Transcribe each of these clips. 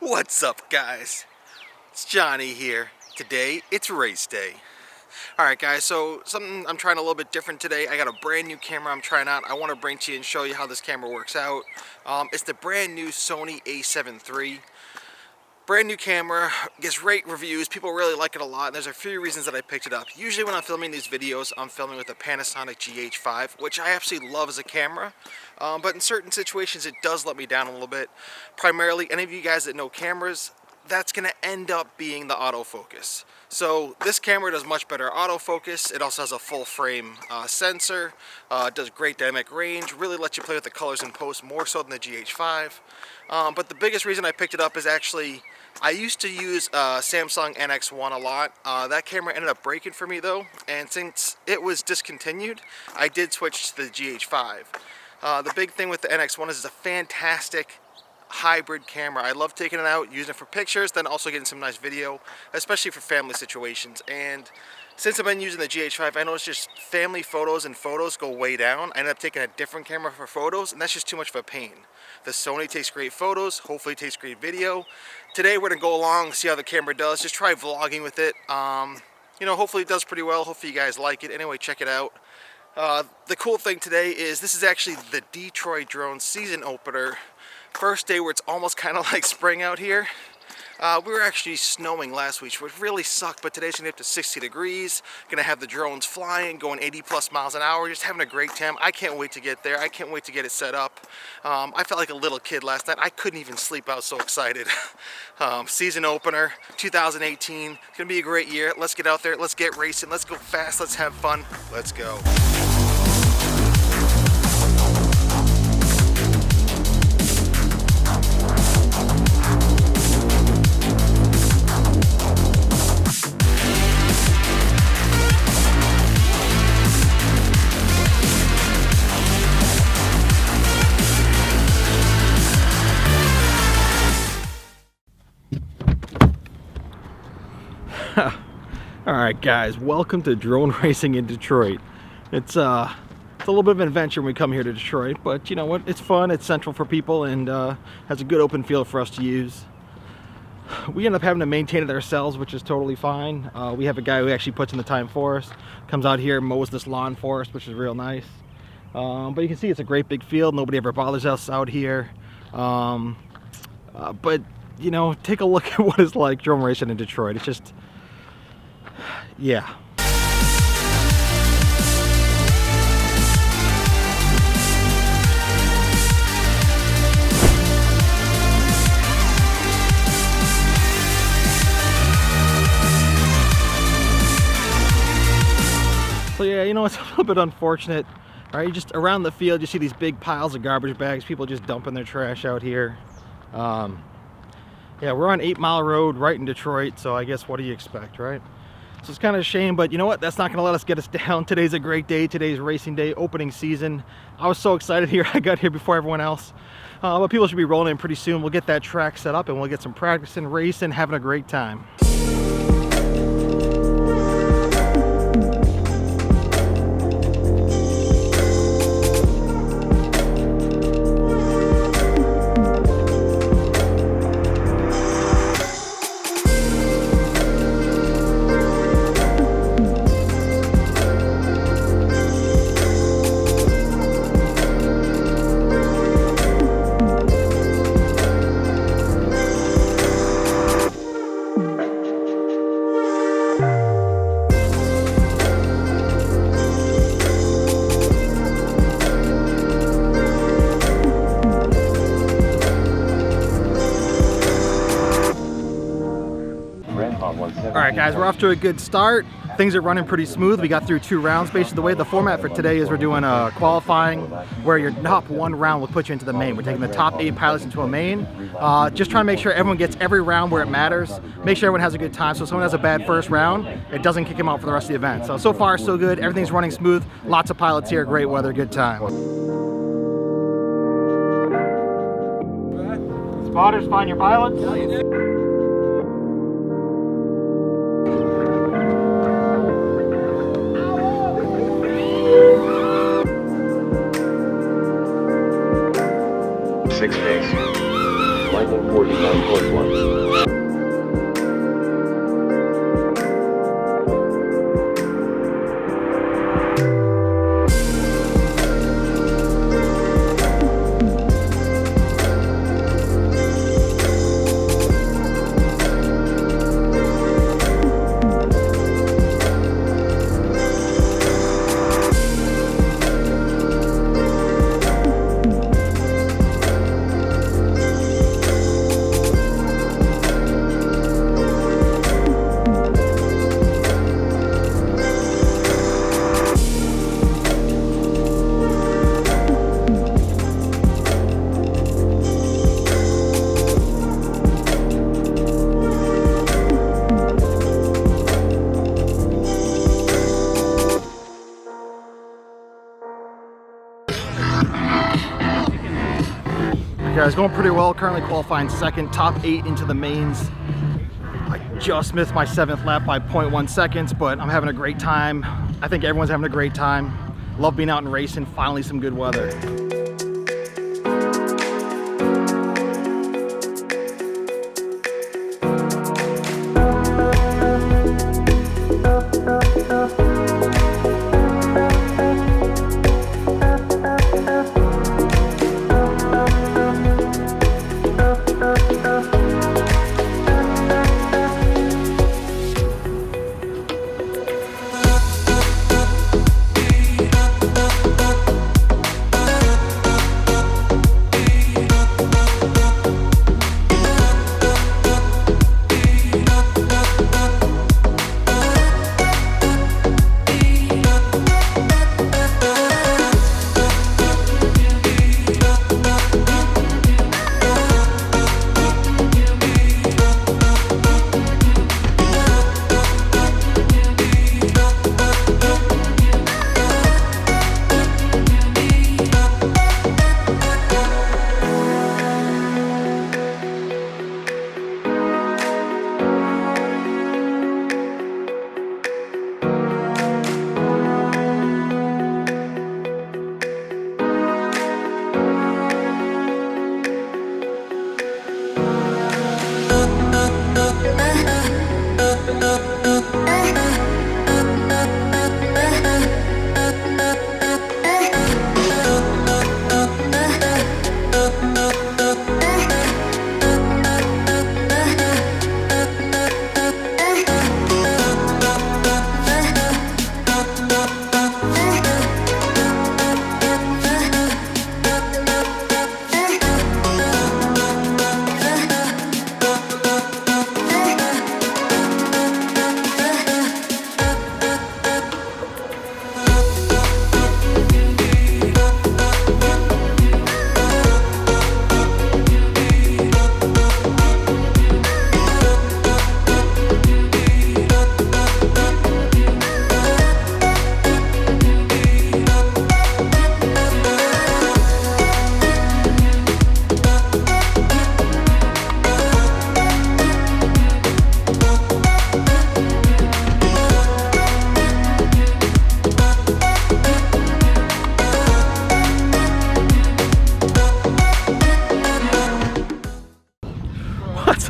What's up, guys? It's Johnny here. Today it's race day. Alright guys, so something I'm trying a little bit different today. I got a brand new camera I'm trying out. I want to bring to you and show you how this camera works out. It's the brand new Sony A7 III. Brand new camera, gets great reviews, people really like it a lot, and there's a few reasons that I picked it up. Usually when I'm filming these videos, I'm filming with a Panasonic GH5, which I absolutely love as a camera, but in certain situations it does let me down a little bit. Primarily, any of you guys that know cameras, that's going to end up being the autofocus. So this camera does much better autofocus. It also has a full frame sensor, does great dynamic range, really lets you play with the colors in post more so than the GH5. But the biggest reason I picked it up is actually, I used to use Samsung NX1 a lot. That camera ended up breaking for me though, and since it was discontinued, I did switch to the GH5. The big thing with the NX1 is it's a fantastic hybrid camera. I love taking it out, using it for pictures, then also getting some nice video, especially for family situations. And since I've been using the GH5, I know it's just family photos and photos go way down. I ended up taking a different camera for photos, and that's just too much of a pain. The Sony takes great photos, hopefully it takes great video. Today we're gonna go along, see how the camera does, just try vlogging with it. You know, hopefully it does pretty well, hopefully you guys like it. Anyway, check it out. The cool thing today is this is actually the Detroit Drone season opener. First day where it's almost kind of like spring out here. We were actually snowing last week, which really sucked, but today's gonna be up to 60 degrees. Gonna have the drones flying, going 80 plus miles an hour, just having a great time. I can't wait to get there. I can't wait to get it set up. I felt like a little kid last night. I couldn't even sleep. I was so excited. Season opener, 2018. It's gonna be a great year. Let's get out there. Let's get racing. Let's go fast. Let's have fun. Let's go. Alright guys, welcome to drone racing in Detroit. It's a little bit of an adventure when we come here to Detroit, but you know what, it's fun, it's central for people, and has a good open field for us to use. We end up having to maintain it ourselves, which is totally fine. We have a guy who actually puts in the time for us, comes out here, mows this lawn for us, which is real nice. But you can see it's a great big field, nobody ever bothers us out here. But you know, take a look at what it's like drone racing in Detroit. It's just, yeah. So yeah, you know, it's a little bit unfortunate. Right, just around the field you see these big piles of garbage bags, people just dumping their trash out here. Yeah, we're on 8 Mile Road right in Detroit, so I guess what do you expect, right? So it's kind of a shame, but you know what? That's not going to let us get us down. Today's a great day. Today's racing day, opening season. I was so excited here. I got here before everyone else. But people should be rolling in pretty soon. We'll get that track set up and we'll get some practicing, racing, having a great time. Alright guys, we're off to a good start. Things are running pretty smooth. We got through 2 rounds. Basically the way the format for today is we're doing a qualifying where your top 1 round will put you into the main. We're taking the top 8 pilots into a main. Just trying to make sure everyone gets every round where it matters. Make sure everyone has a good time, so if someone has a bad first round, it doesn't kick him out for the rest of the event. So far so good. Everything's running smooth. Lots of pilots here, great weather, good time. Spotters, find your pilots. Yeah, you did. Six days. Flight 49.1. Guys, going pretty well. Currently qualifying second, top 8 into the mains. I just missed my 7th lap by 0.1 seconds, but I'm having a great time. I think everyone's having a great time. Love being out and racing. Finally, some good weather.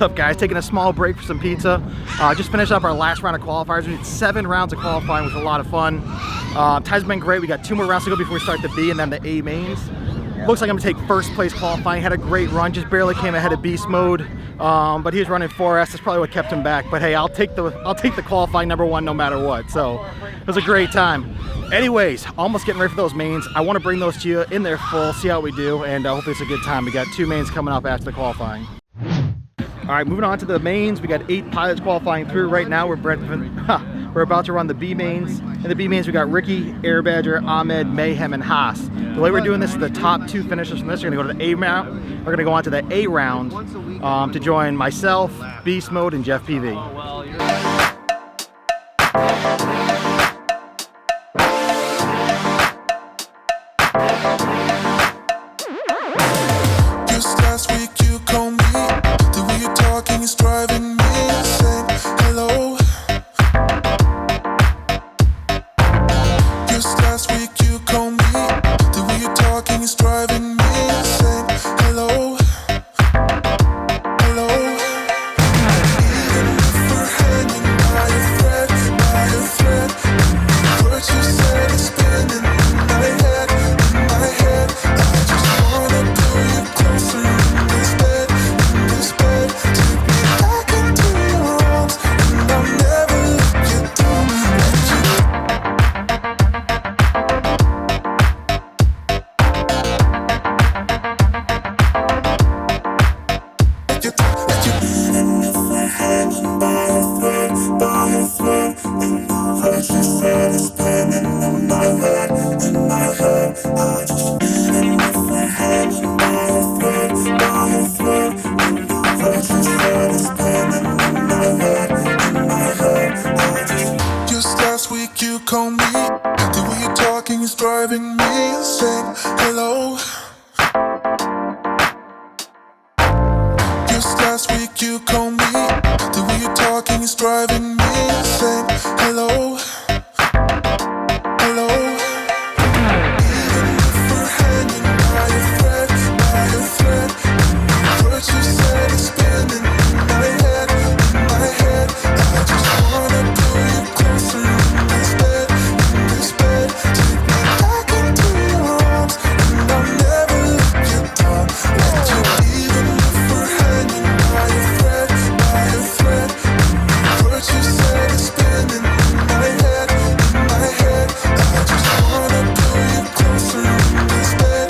What's up, guys? Taking a small break for some pizza. Just finished up our last round of qualifiers. We did 7 rounds of qualifying, which was a lot of fun. Time's been great. We got 2 more rounds to go before we start the B and then the A mains. Looks like I'm gonna take first place qualifying. Had a great run, just barely came ahead of beast mode. But he was running 4S. That's probably what kept him back. But hey, I'll take the qualifying #1 no matter what. So it was a great time. Anyways, almost getting ready for those mains. I want to bring those to you in their full, see how we do, and hopefully it's a good time. We got 2 mains coming up after the qualifying. All right, moving on to the mains. We got 8 pilots qualifying through right now. We're about to run the B mains. In the B mains, we got Ricky, Air Badger, Ahmed, Mayhem, and Haas. The way we're doing this is the top 2 finishers from this are gonna go to the A round. We're gonna go on to the A round to join myself, Beast Mode, and Jeff PV. Just last week you called me. The way you're talking is driving me insane. Hello. Just last week you called me. The way you're talking is driving me insane. Hello. Hello. Even if we're hanging by a thread, what you said is spinning in my head, I just wanna pull you closer in this bed, take me back into your arms, and I'll never let you down. Let you, even if we're hanging by a thread, what you said is spinning in my head, I just wanna pull you closer in this bed,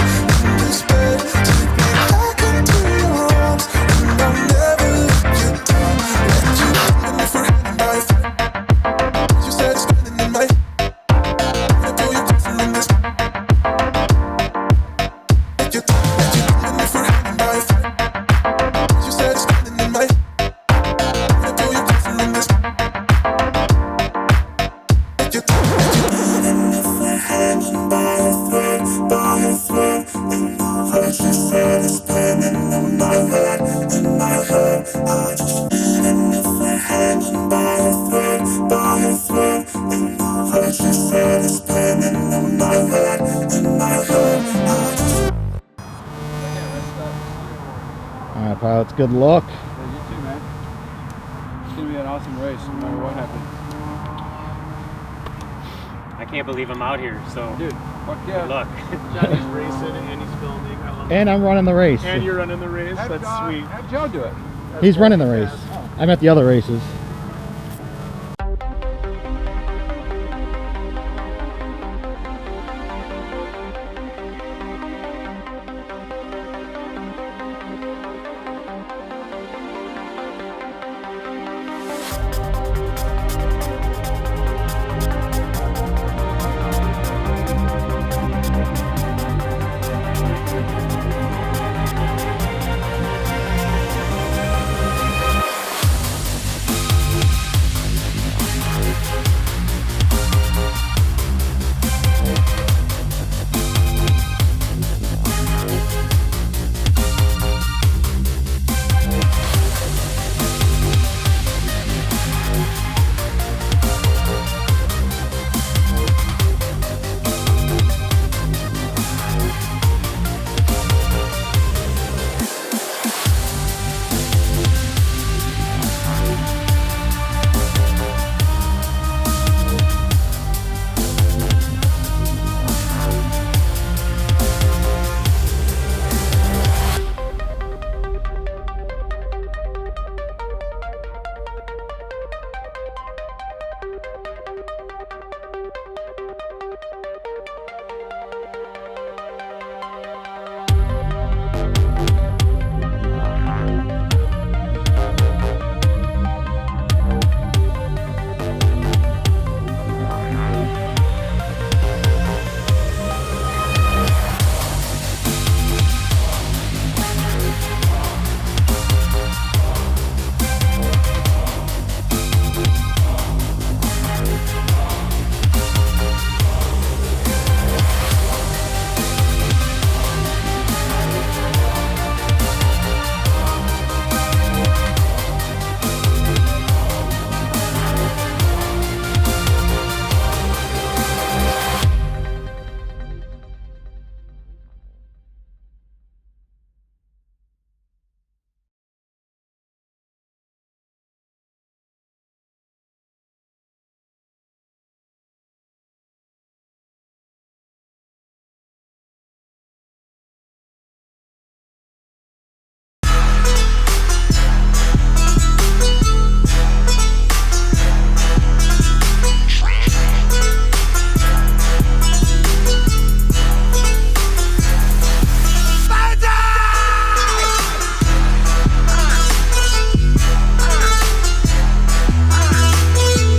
take me back into your arms, and I'll never let you down. Let you, even if we're hanging by a thread, what you said is spinning in my head, wanna pull you closer in this, let you, even if we're hanging by a thread, what you said is spinning in my head, wanna pull you closer in this, let you, even if we're hanging by a thread, what you said is spinning in my head, I just, even if we're hanging by a thread, what you said is spinning in my head, I just. Alright, pilots, good luck. Yeah, you too, man. It's gonna be an awesome race, no matter what happens. I can't believe I'm out here, so Dude, fuck yeah. good luck. Johnny's racing and he's filming. I love And I'm running the race. And you're running the race. That's sweet. How'd Joe do it? He's running the race. I'm at the other races.